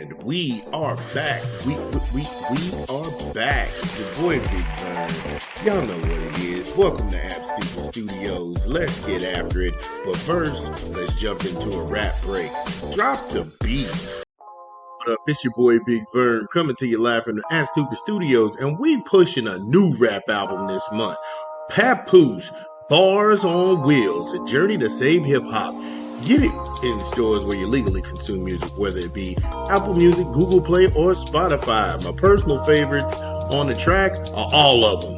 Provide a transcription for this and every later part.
And we are back. We are back. Your boy Big Vern. Y'all know what it is. Welcome to NFC Studios. Let's get after it. But first, let's jump into a rap break. Drop the beat. What up? It's your boy Big Vern coming to you live from the Stupid Studios, and we pushing a new rap album this month. Papoose, Bars on Wheels, a journey to save hip hop. Get it in stores where you legally consume music, whether it be Apple Music, Google Play, or Spotify. My personal favorites on the track are all of them.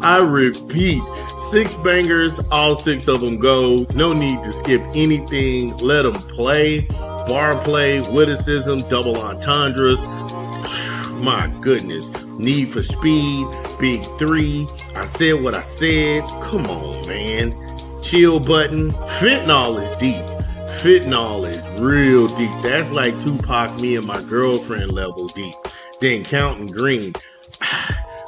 I repeat, 6 bangers, all 6 of them go. No need to skip anything. Let them play. Bar play, witticism, double entendres. My goodness. Need for Speed, Big 3. I said what I said. Come on, man. Chill button. Fentanyl is deep. Fentanyl is real deep. That's like Tupac, me and my girlfriend level deep. Then Counting Green.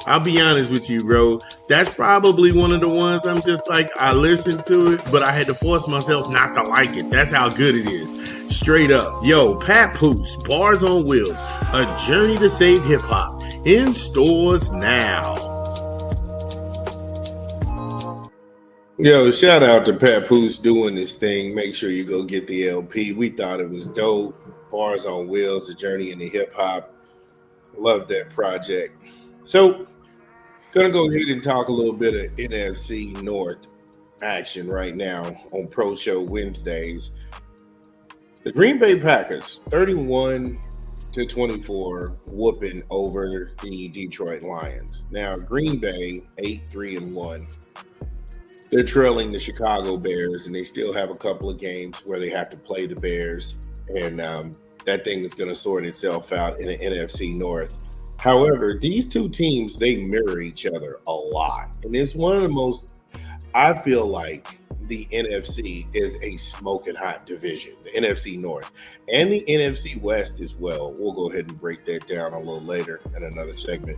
I'll be honest with you, bro. That's probably one of the ones I'm just like, I listened to it, but I had to force myself not to like it. That's how good it is. Straight up. Yo, Papoose, Bars on Wheels, a journey to save hip hop. In stores now. Yo, shout out to Papoose doing this thing. Make sure you go get the LP. We thought it was dope. Bars on Wheels, a journey into hip hop. Love that project. So, gonna go ahead and talk a little bit of NFC North action right now on Pro Show Wednesdays. The Green Bay Packers, 31-24, whooping over the Detroit Lions. Now, Green Bay, 8-3-1. They're trailing the Chicago Bears, and they still have a couple of games where they have to play the Bears, and that thing is going to sort itself out in the NFC North. However, these two teams, they mirror each other a lot, and it's one of the most, I feel like, the NFC is a smoking hot division, the NFC North and the NFC West as well. We'll go ahead and break that down a little later in another segment.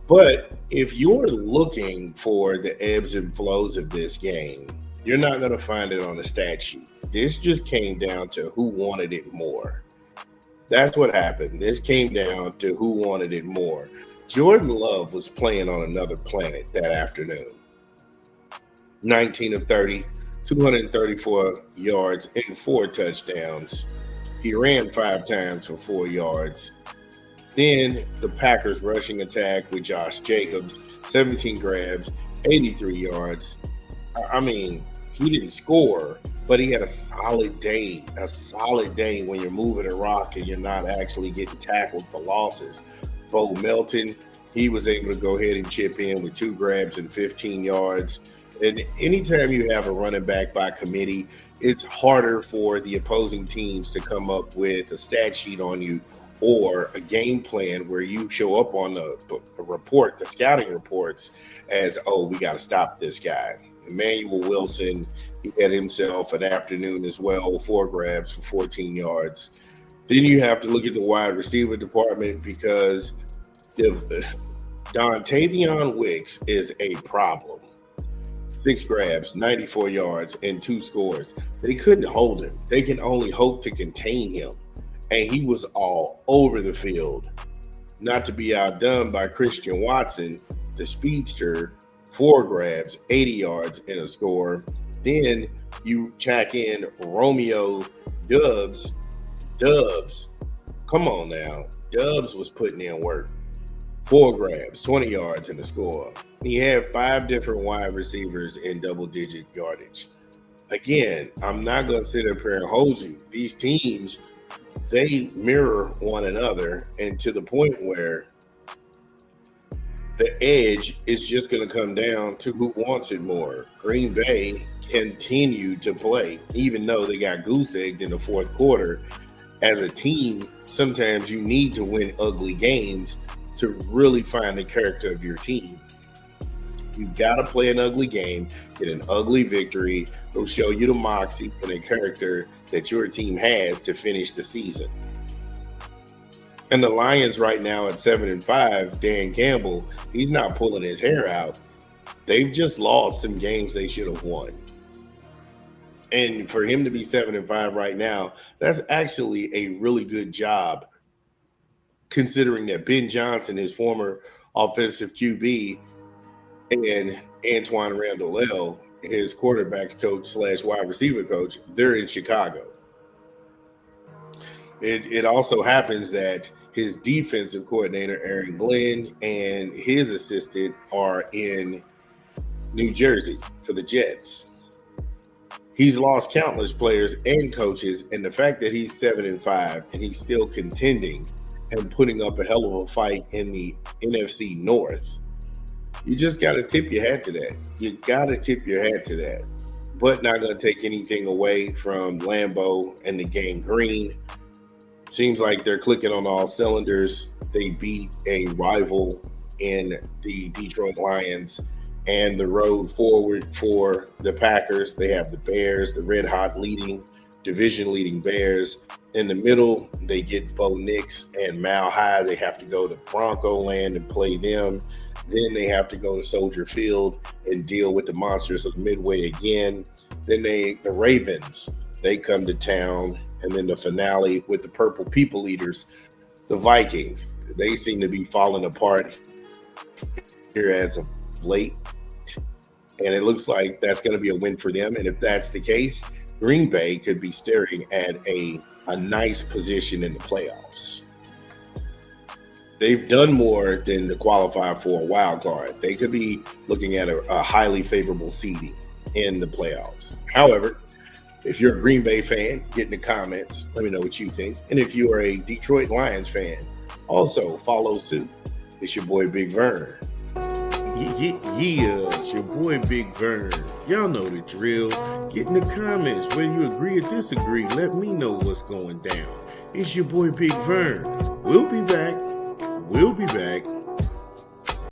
But if you're looking for the ebbs and flows of this game, you're not going to find it on the stat sheet. This just came down to who wanted it more. That's what happened. This came down to who wanted it more. Jordan Love was playing on another planet that afternoon. 19 of 30, 234 yards and 4 touchdowns. He ran 5 times for 4 yards. Then the Packers rushing attack with Josh Jacobs, 17 grabs, 83 yards. I mean, he didn't score, but he had a solid day when you're moving a rock and you're not actually getting tackled for losses. Bo Melton, he was able to go ahead and chip in with 2 grabs and 15 yards. And anytime you have a running back by committee, it's harder for the opposing teams to come up with a stat sheet on you or a game plan where you show up on the report, the scouting reports, as, oh, we got to stop this guy. Emmanuel Wilson, he had himself an afternoon as well, 4 grabs for 14 yards. Then you have to look at the wide receiver department because Dontavion Wicks is a problem. 6 grabs, 94 yards, and 2 scores. They couldn't hold him. They can only hope to contain him. And he was all over the field. Not to be outdone by Christian Watson, the speedster, 4 grabs, 80 yards, and a score. Then you check in Romeo Dubs. Come on now. Dubs was putting in work. 4 grabs, 20 yards, and a score. He had 5 different wide receivers in double-digit yardage. Again, I'm not going to sit up here and hold you. These teams, they mirror one another, and to the point where the edge is just going to come down to who wants it more. Green Bay continued to play, even though they got goose-egged in the fourth quarter. As a team, sometimes you need to win ugly games to really find the character of your team. You got to play an ugly game, get an ugly victory. It'll show you the moxie and the character that your team has to finish the season. And the Lions right now at 7-5, Dan Campbell, he's not pulling his hair out. They've just lost some games they should have won. And for him to be 7-5 right now, that's actually a really good job, considering that Ben Johnson, his former offensive QB, and Antoine Randall, his quarterbacks coach / wide receiver coach, they're in Chicago. It also happens that his defensive coordinator, Aaron Glenn, and his assistant are in New Jersey for the Jets. He's lost countless players and coaches, and the fact that he's 7-5 and he's still contending and putting up a hell of a fight in the NFC North, you just got to tip your hat to that. You got to tip your hat to that. But not going to take anything away from Lambeau and the gang green. Seems like they're clicking on all cylinders. They beat a rival in the Detroit Lions, and the road forward for the Packers. They have the Bears, the red hot division leading Bears. In the middle, they get Bo Nix and Mile High. They have to go to Bronco Land and play them. Then they have to go to Soldier Field and deal with the monsters of the Midway again. Then the Ravens, they come to town. And then the finale with the Purple People Eaters, the Vikings. They seem to be falling apart here as of late. And it looks like that's going to be a win for them. And if that's the case, Green Bay could be staring at a nice position in the playoffs. They've done more than to qualify for a wild card. They could be looking at a highly favorable seeding in the playoffs. However, if you're a Green Bay fan, get in the comments. Let me know what you think. And if you are a Detroit Lions fan, also follow suit. It's your boy Big Vern. Yeah, it's your boy Big Vern. Y'all know the drill. Get in the comments whether you agree or disagree. Let me know what's going down. It's your boy Big Vern. We'll be back.